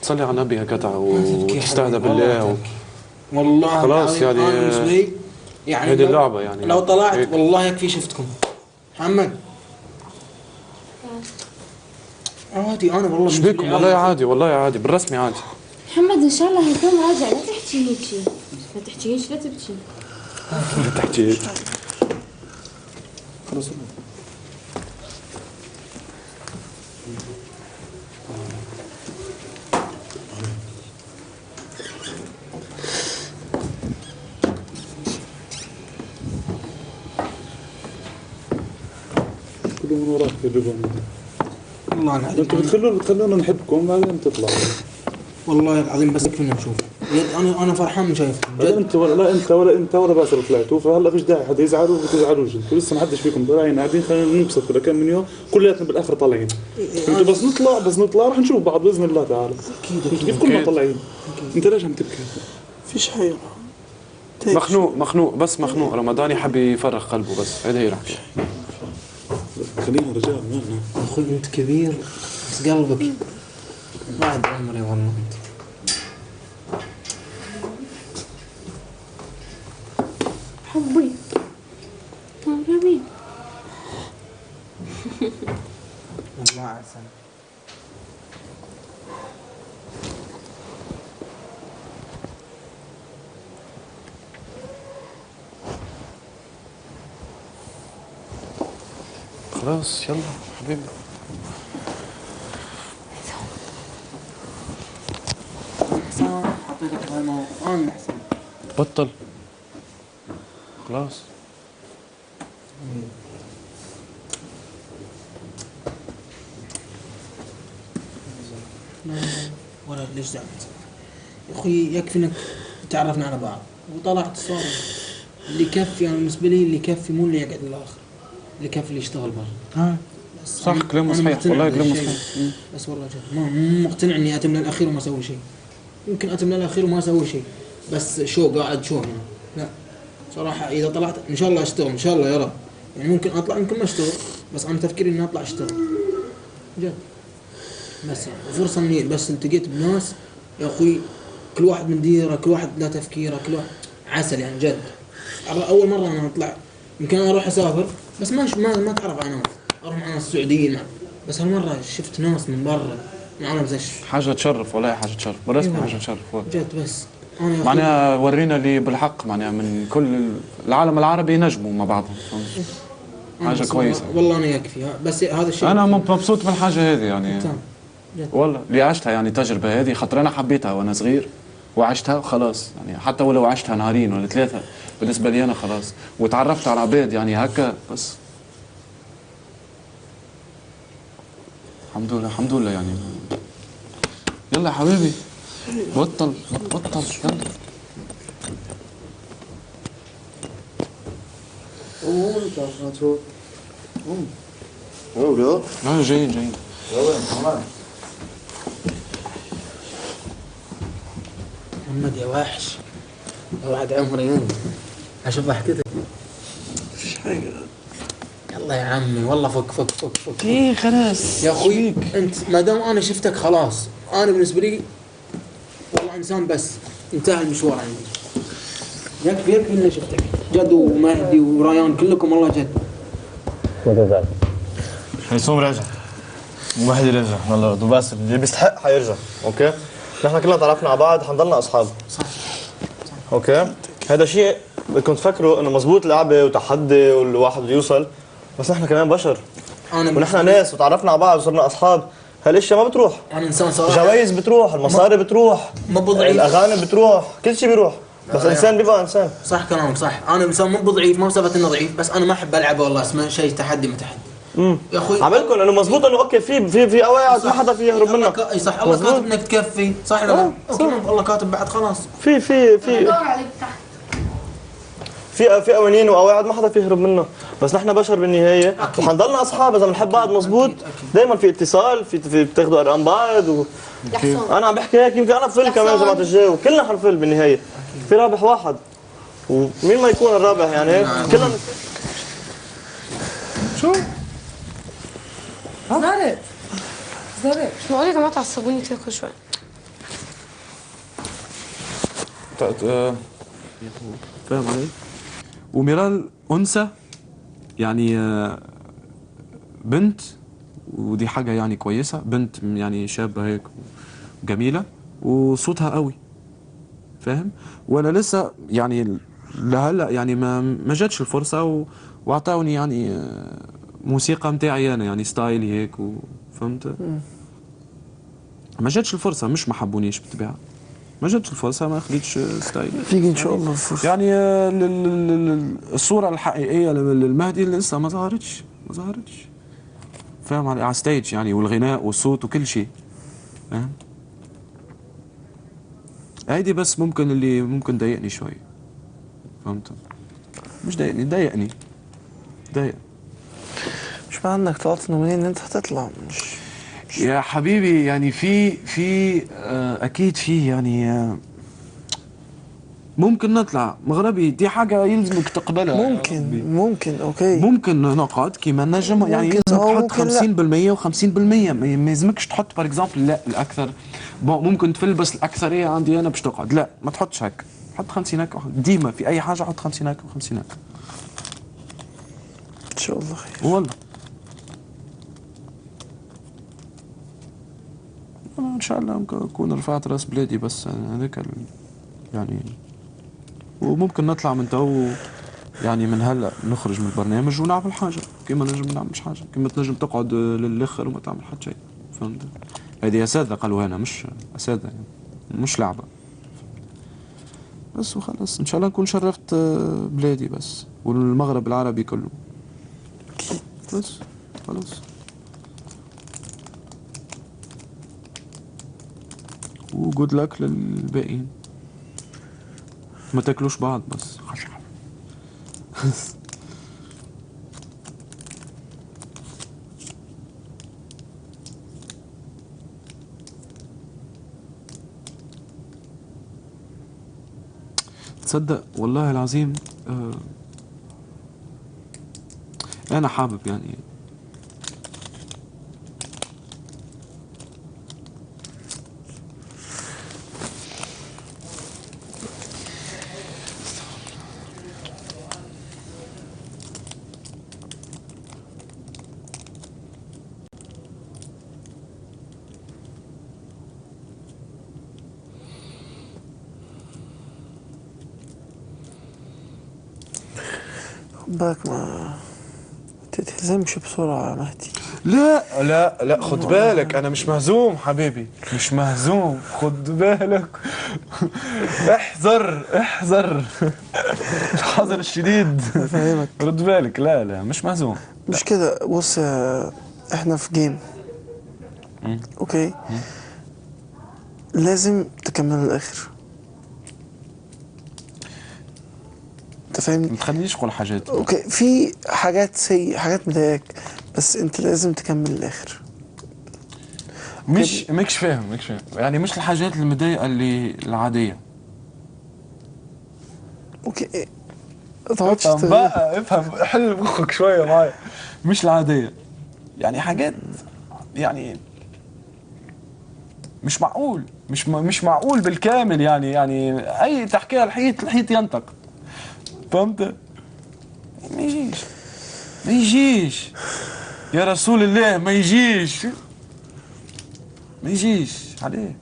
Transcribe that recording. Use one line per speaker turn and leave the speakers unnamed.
تصلي على النبي يا جدع وتستهدى بالله
والله
خلاص يعني
يعني
هذه اللعبة يعني
لو طلعت هيك. والله يكفي شفتكم محمد عادي انا والله
ايش بيكم؟ والله عادي والله عادي بالرسمي عادي.
محمد ان شاء الله هيكون راجع، لا تحكي هيك شيء، لا تحكيش، لا تبكي.
لا تحكي هيك
خلص.
كله من وراك يجيبون.
والله العظيم
انتم بتخلونا نحبكم بعدين تطلعوا.
والله العظيم بس كنا نشوف. انا فرحان من شايفكم.
لا انت ولا باسل طلعتوا، فهلا فيش داعي حدا يزعل وتزعلوش، انتوا لسه ما حدش فيكم طالعين قاعدين، خلينا ننبسط كل كم من يوم كلياتنا بالاخر طالعين. انتوا بس نطلع رح نشوف بعض باذن الله تعالى. اكيد كيف كلنا طالعين. انت ليش عم تبكي؟
فيش حاجه.
مخنوق رمضان يحب يفرغ قلبه بس، هذا هي رحكي.
خلينا رجال مالنا.
اخوي انت كبير بس قلبك بعد عمري والله انت.
حبي حبيبي
والله عسل.
خلاص يلا حبيبي.
حسام حطيتك بهالموقف انا حسام.
بطل خلاص.
ولا ليش زعلت يا اخوي؟ يكفي انك تعرفنا على بعض وطلعت صار اللي يكفي. انا بالنسبه لي اللي يكفي مو اللي يقعد للاخر، اللي يكفي اللي يشتغل برا.
صح كلامه صحيح والله كلامه صحيح.
بس والله جد مو مقتنع اني اتم للاخير وما اسوي شيء. يمكن اتم للاخير وما اسوي شيء بس شو قاعد شو هنا. لا صراحه اذا طلعت ان شاء الله اشتغل ان شاء الله يا رب. يعني ممكن اطلع ممكن ما اشتغل، بس انا تفكيري اني اطلع اشتغل جد. بس يعني فرصه اني بس التقيت بناس يا اخوي كل واحد من ديره، كل واحد له تفكيره، كل واحد عسل يعني جد. اول مره انا اطلع، يمكن اروح اسافر بس ما اتعرف على ناس، اروح مع ناس سعوديين بس هالمره شفت ناس من برا معنا بزش.
حاجه تشرف والله، حاجه تشرف بالرسمي، حاجه تشرف
جد. بس
انا معناها ورينا اللي بالحق معناها من كل العالم العربي ينجموا مع بعضهم. حاجه كويسه
والله انا يكفي بس هذا الشيء.
انا مبسوط من الحاجه هذه يعني
جد.
والله اللي عشتها يعني التجربه هذه، خاطر انا حبيتها وانا صغير وعشتها وخلاص يعني، حتى ولو عشتها نهارين ولا ثلاثه بالنسبه لي انا خلاص، وتعرفت على عباد يعني هكا بس. الحمد لله يعني. يلا يا حبيبي بطل يلا. جايين
محمد يا وحش يا بعد عمري انت اشوف ضحكتك.
فيش حاجه.
يلا يا عمي والله فك
ايه خلاص
يا اخوي. انت ما دام انا شفتك خلاص، انا بالنسبه لي والله انسان بس انتهى المشوار عندي. يكفي اني شفتك جد، ومهدي وريان كلكم والله جد.
ما تزعل. هيثوم رجع ومهدي رجع والله، وباسل اللي بيستحق حيرجع. اوكي نحن كلنا تعرفنا على بعض، حنضلنا اصحاب.
صح.
اوكي هذا شيء بدكم تفكروا انه مزبوط لعبه وتحدي والواحد بده يوصل، بس نحن كمان بشر ونحن ناس وتعرفنا على بعض وصرنا اصحاب. هالاشياء ما بتروح.
انا انسان صراحه.
جوائز بتروح، المصاري بتروح،
ما بضعيف،
الاغاني بتروح، كل شيء بيروح، بس الانسان بيبقى انسان.
صح كلامك صح. انا انسان مو ضعيف، ما بثبت انه ضعيف، بس انا ما احب العب والله اسمه شيء تحدي ما تحدي. يا اخوي
عملكم انه مزبوط انه اوكي في قواعد ما حدا فيه يهرب منها.
اي صح. الله كاتب انك تكفي صح ولا لا؟ اوكي الله كاتب بعد خلاص.
في قوانين وقواعد ما حدا فيه يهرب منها، بس نحن بشر بالنهايه وحنضلنا اصحاب اذا بنحب بعض. مزبوط دائما في اتصال، في بتاخذوا ارقام بعض انا عم بحكي هيك يمكن انا فل كمان جماعه الجو وكلنا حنفل بالنهايه. في رابح واحد ومين ما يكون الرابح يعني هيك كلنا.
شو؟ زارت
مش معقول يا جماعه تعصبوني كده كل شويه.
فاهم علي؟ وميرال انثى يعني بنت، ودي حاجه يعني كويسه، بنت يعني شابه هيك جميله وصوتها قوي، فاهم؟ وانا لسه يعني لهلا يعني ما جاتش الفرصه واعطوني يعني موسيقى متاعي انا يعني ستايلي هيك فهمت؟ ما جاتش الفرصه، مش ما حبونيش بالطبيعه، ما جاتش الفرصه، ما خليتش ستايلي.
تيجي ان شاء الله الفرصه.
يعني الصوره الحقيقيه للمهدي لسه ما ظهرتش، فاهم علي؟ على ستيج يعني، والغناء والصوت وكل شيء، فاهم؟ هيدي بس ممكن اللي ممكن ضايقني شوي، فهمت؟ مش ضايقني
مش معنى انك طلعت نومينين ان انت هتطلع، مش
يا حبيبي يعني في اكيد في يعني ممكن نطلع مغربي، دي حاجه يلزمك تقبلها.
ممكن اوكي،
ممكن نقعد كيما نجم يعني، يلزمك تحط 50% و50%، ما يلزمكش تحط بار اكزومبل لا الاكثر. ممكن تفل بس الاكثريه عندي انا باش تقعد، لا ما تحطش هيك، حط 50 هيك ديما في اي حاجه، حط 50 هيك و50 هيك
ان شاء الله خير.
والله أنا ان شاء الله اكون رفعت راس بلادي، بس هذاك يعني. وممكن نطلع من تو يعني، من هلا نخرج من البرنامج ونعمل حاجه كيما نجم نعمل حاجه، كيما تنجم تقعد للاخر وما تعمل حتى شيء، فهمت؟ هذه اساتذه قالوا هنا، مش اساتذه يعني، مش لعبه بس. وخلاص ان شاء الله نكون شرفت بلادي بس، والمغرب العربي كله بس. خلاص وجود لك للباقيين، ما تاكلوش بعض بس. تصدق والله العظيم انا حابب يعني
بالك ما تتهزمش بسرعة يا مهدي.
لا لا لا، خد بالك انا مش مهزوم حبيبي، مش مهزوم، خد بالك. احذر الحذر الشديد.
فاهمك.
رد بالك، لا لا مش مهزوم.
مش كده، بص احنا في جيم اوكي، لازم تكمل الاخر، انت فاهمني؟
ما تخلينيش اقول حاجات.
اوكي، في حاجات حاجات مضايقاك، بس انت لازم تكمل الاخر.
مش فاهم يعني، مش الحاجات المضايقه اللي العاديه.
اوكي
افهم بقى، افهم، حل مخك شويه معايا. مش العاديه يعني، حاجات يعني مش معقول، مش معقول بالكامل يعني اي تحكيها الحيط ينطق، فهمت؟ ما يجيش يا رسول الله، ما يجيش عليه.